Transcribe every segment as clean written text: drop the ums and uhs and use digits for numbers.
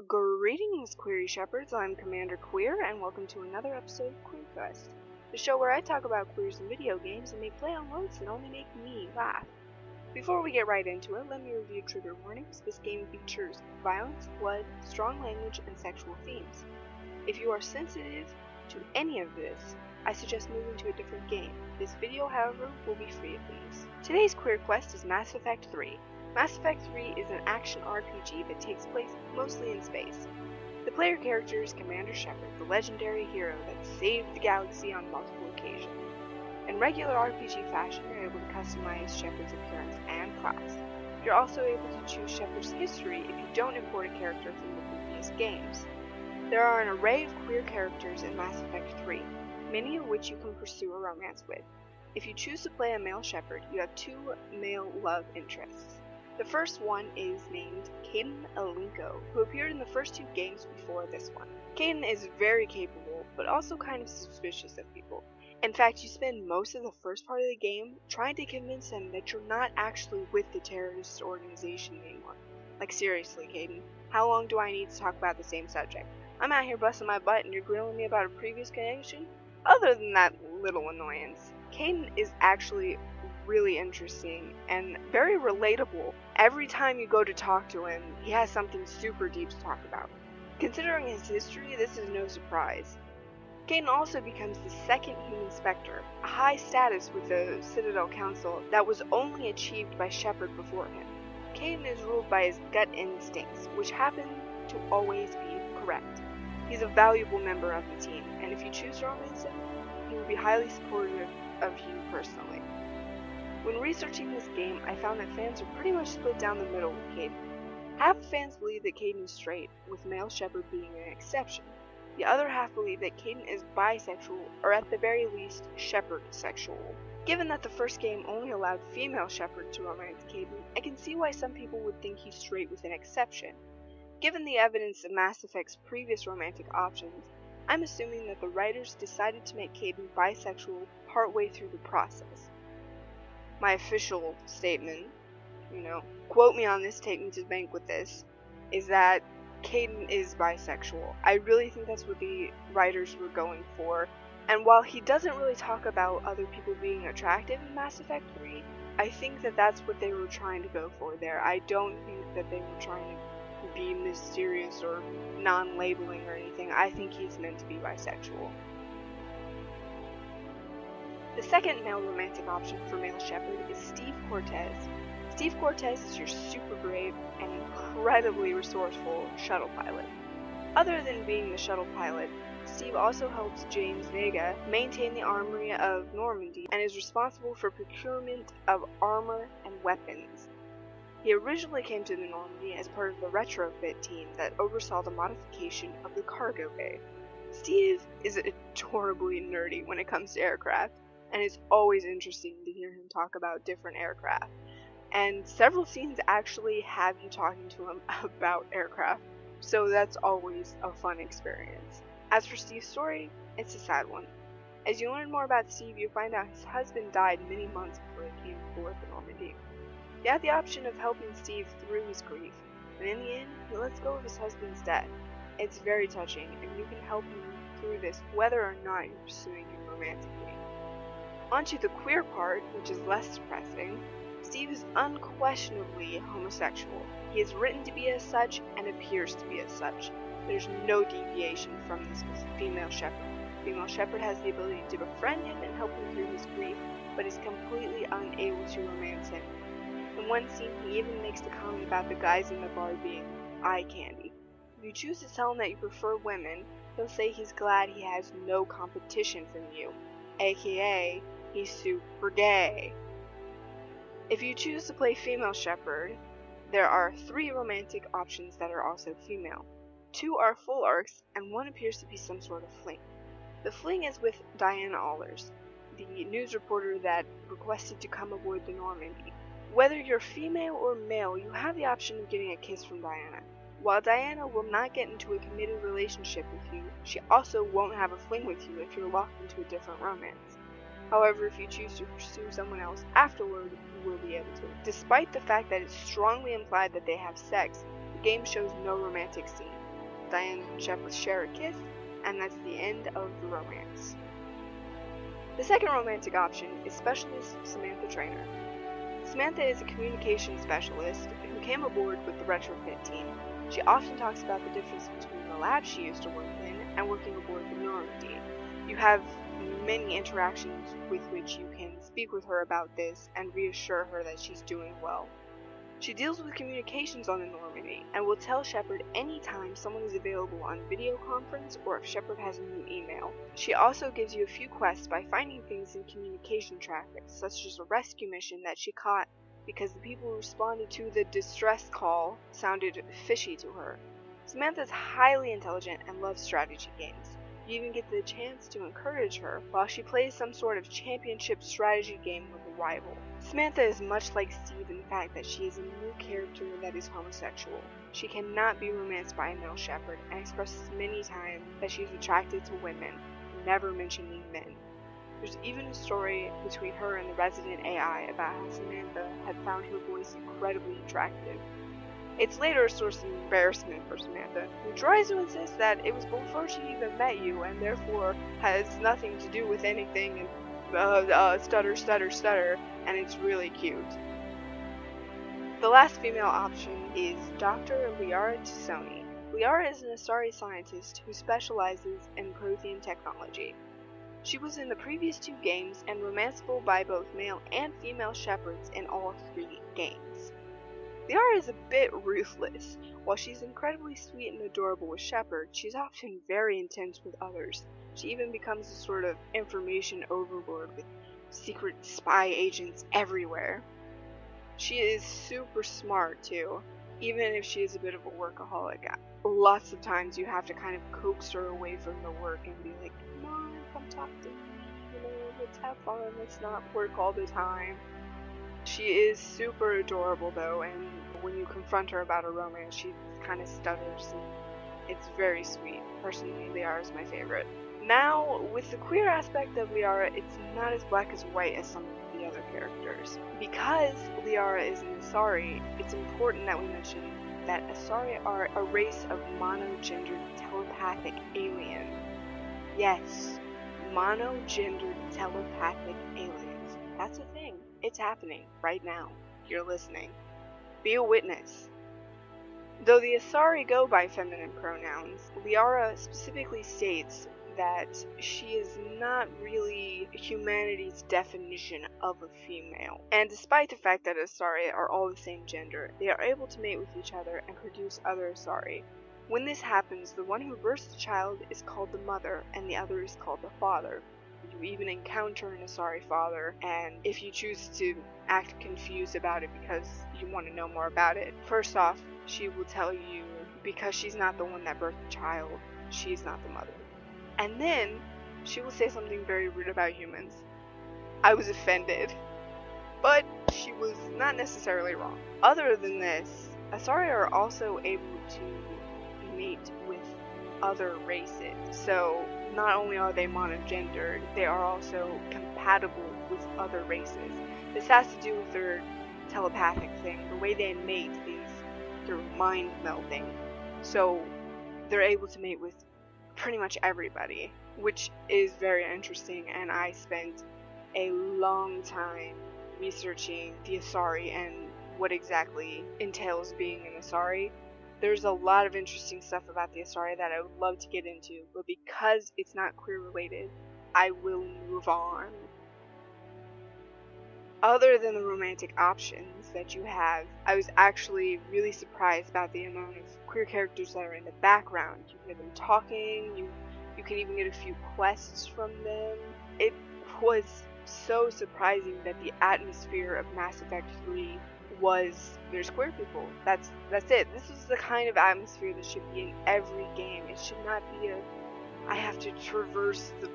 Greetings, Query Shepherds. I'm Commander Queer, and welcome to another episode of QueerQuest, the show where I talk about queers in video games and make play on words that only make me laugh. Before we get right into it, let me review trigger warnings. This game features violence, blood, strong language, and sexual themes. If you are sensitive to any of this, I suggest moving to a different game. This video, however, will be free of these. Today's QueerQuest is Mass Effect 3. Mass Effect 3 is an action RPG that takes place mostly in space. The player character is Commander Shepard, the legendary hero that saved the galaxy on multiple occasions. In regular RPG fashion, you're able to customize Shepard's appearance and class. You're also able to choose Shepard's history if you don't import a character from the previous games. There are an array of queer characters in Mass Effect 3, many of which you can pursue a romance with. If you choose to play a male Shepard, you have two male love interests. The first one is named Kaidan Alenko, who appeared in the first two games before this one. Kaidan is very capable, but also kind of suspicious of people. In fact, you spend most of the first part of the game trying to convince him that you're not actually with the terrorist organization anymore. Like seriously, Kaidan, how long do I need to talk about the same subject? I'm out here busting my butt and you're grilling me about a previous connection? Other than that little annoyance, Kaidan is actually really interesting and very relatable. Every time you go to talk to him, he has something super deep to talk about. Considering his history, this is no surprise. Kaidan also becomes the second human Spectre, a high status with the Citadel Council that was only achieved by Shepard before him. Kaidan is ruled by his gut instincts, which happen to always be correct. He's a valuable member of the team, and if you choose to romance him, he will be highly supportive of you personally. When researching this game, I found that fans are pretty much split down the middle with Kaidan. Half of fans believe that Kaidan is straight, with male Shepard being an exception. The other half believe that Kaidan is bisexual, or at the very least, Shepard-sexual. Given that the first game only allowed female Shepard to romance Kaidan, I can see why some people would think he's straight with an exception. Given the evidence of Mass Effect's previous romantic options, I'm assuming that the writers decided to make Kaidan bisexual partway through the process. My official statement, quote me on this, take me to the bank with this, is that Kaidan is bisexual. I really think that's what the writers were going for, and while he doesn't really talk about other people being attractive in Mass Effect 3, I think that that's what they were trying to go for there. I don't think that they were trying to be mysterious or non-labeling or anything. I think he's meant to be bisexual. The second male romantic option for male Shepard is Steve Cortez. Steve Cortez is your super brave and incredibly resourceful shuttle pilot. Other than being the shuttle pilot, Steve also helps James Vega maintain the armory of Normandy and is responsible for procurement of armor and weapons. He originally came to the Normandy as part of the retrofit team that oversaw the modification of the cargo bay. Steve is adorably nerdy when it comes to aircraft, and it's always interesting to hear him talk about different aircraft. And several scenes actually have you talking to him about aircraft, so that's always a fun experience. As for Steve's story, it's a sad one. As you learn more about Steve, you find out his husband died many months before he came aboard the Normandy. He had the option of helping Steve through his grief, and in the end, he lets go of his husband's death. It's very touching, and you can help him through this whether or not you're pursuing him romantically. Onto the queer part, which is less depressing. Steve is unquestionably homosexual. He is written to be as such and appears to be as such. There's no deviation from this with female Shepard. Female Shepard has the ability to befriend him and help him through his grief, but is completely unable to romance him. In one scene, he even makes the comment about the guys in the bar being eye candy. If you choose to tell him that you prefer women, he'll say he's glad he has no competition from you, aka he's super gay. If you choose to play female Shepard, there are 3 romantic options that are also female. 2 are full arcs, and 1 appears to be some sort of fling. The fling is with Diana Allers, the news reporter that requested to come aboard the Normandy. Whether you're female or male, you have the option of getting a kiss from Diana. While Diana will not get into a committed relationship with you, she also won't have a fling with you if you're locked into a different romance. However, if you choose to pursue someone else afterward, you will be able to. Despite the fact that it's strongly implied that they have sex, the game shows no romantic scene. Diane and Shepard share a kiss, and that's the end of the romance. The second romantic option is Specialist Samantha Trainer. Samantha is a communication specialist who came aboard with the retrofit team. She often talks about the difference between the lab she used to work in and working aboard the Normandy. You have many interactions with which you can speak with her about this and reassure her that she's doing well. She deals with communications on the Normandy and will tell Shepard anytime someone is available on video conference or if Shepard has a new email. She also gives you a few quests by finding things in communication traffic, such as a rescue mission that she caught because the people who responded to the distress call sounded fishy to her. Samantha's highly intelligent and loves strategy games. You even get the chance to encourage her while she plays some sort of championship strategy game with a rival. Samantha is much like Steve in the fact that she is a new character that is homosexual. She cannot be romanced by a male Shepard and expresses many times that she is attracted to women, never mentioning men. There's even a story between her and the resident AI about how Samantha had found her voice incredibly attractive. It's later a source of embarrassment for Samantha, who tries to insist that it was before she even met you and therefore has nothing to do with anything and stutter, and it's really cute. The last female option is Dr. Liara T'Soni. Liara is an Asari scientist who specializes in Prothean technology. She was in the previous 2 games and romanceable by both male and female Shepards in all 3 games. Liara is a bit ruthless. While she's incredibly sweet and adorable with Shepard, she's often very intense with others. She even becomes a sort of information overlord with secret spy agents everywhere. She is super smart too, even if she is a bit of a workaholic. Lots of times you have to kind of coax her away from the work and be like, come on, come talk to me, let's have fun, let's not work all the time. She is super adorable though, and when you confront her about a romance, she kind of stutters, and it's very sweet. Personally, Liara is my favorite. Now, with the queer aspect of Liara, it's not as black as white as some of the other characters. Because Liara is an Asari, it's important that we mention that Asari are a race of monogendered telepathic aliens. Yes, monogendered telepathic aliens. That's a thing. It's happening right now. You're listening. Be a witness. Though the Asari go by feminine pronouns, Liara specifically states that she is not really humanity's definition of a female. And despite the fact that Asari are all the same gender, they are able to mate with each other and produce other Asari. When this happens, the one who births the child is called the mother, and the other is called the father. You even encounter an Asari father, and if you choose to act confused about it because you want to know more about it, first off, she will tell you because she's not the one that birthed the child, she's not the mother. And then she will say something very rude about humans. I was offended, but she was not necessarily wrong. Other than this, Asari are also able to mate with other races. So not only are they monogendered, they are also compatible with other races. This has to do with their telepathic thing. The way they mate is through mind melding. So they're able to mate with pretty much everybody, which is very interesting, and I spent a long time researching the Asari and what exactly entails being an Asari. There's a lot of interesting stuff about the Asari that I would love to get into, but because it's not queer related, I will move on. Other than the romantic options that you have, I was actually really surprised about the amount of queer characters that are in the background. You hear them talking, you can even get a few quests from them. It was so surprising that the atmosphere of Mass Effect 3 was there's queer people. That's it. This is the kind of atmosphere that should be in every game. It should not be I have to traverse the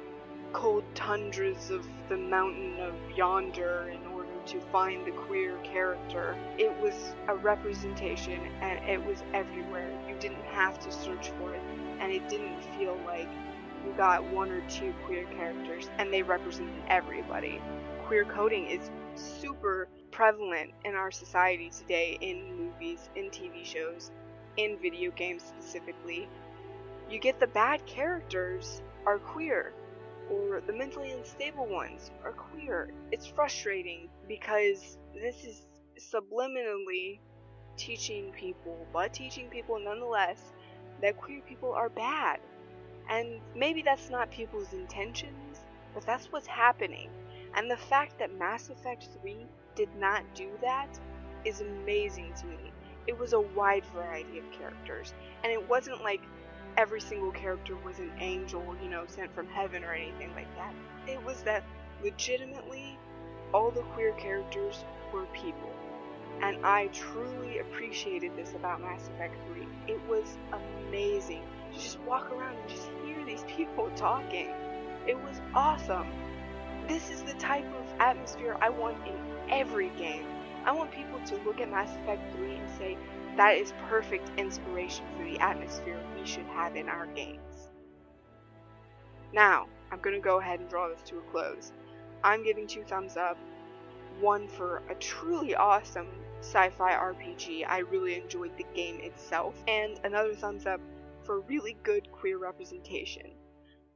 cold tundras of the mountain of yonder in order to find the queer character. It was a representation, and it was everywhere. You didn't have to search for it, and it didn't feel like you got 1 or 2 queer characters and they represented everybody. Queer coding is super prevalent in our society today, in movies, in TV shows, in video games specifically. You get the bad characters are queer, or the mentally unstable ones are queer. It's frustrating because this is subliminally teaching people, but teaching people nonetheless, that queer people are bad. And maybe that's not people's intentions, but that's what's happening. And the fact that Mass Effect 3 did not do that is amazing to me. It was a wide variety of characters, and it wasn't like every single character was an angel, sent from heaven or anything like that. It was that legitimately all the queer characters were people. And I truly appreciated this about Mass Effect 3. It was amazing to just walk around and just hear these people talking. It was awesome. This is the type of atmosphere I want in every game. I want people to look at Mass Effect 3 and say, that is perfect inspiration for the atmosphere we should have in our games. Now, I'm going to go ahead and draw this to a close. I'm giving 2 thumbs up. One for a truly awesome sci-fi RPG. I really enjoyed the game itself. And another thumbs up for really good queer representation.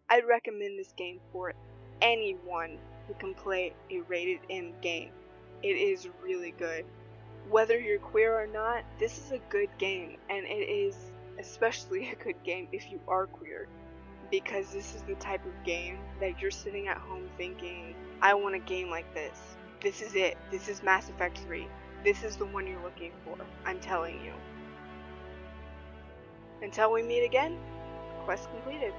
I'd recommend this game for anyone who can play a rated M game. It is really good. Whether you're queer or not, this is a good game, and it is especially a good game if you are queer, because this is the type of game that you're sitting at home thinking, I want a game like this. This is it. This is Mass Effect 3. This is the one you're looking for. I'm telling you. Until we meet again, quest completed.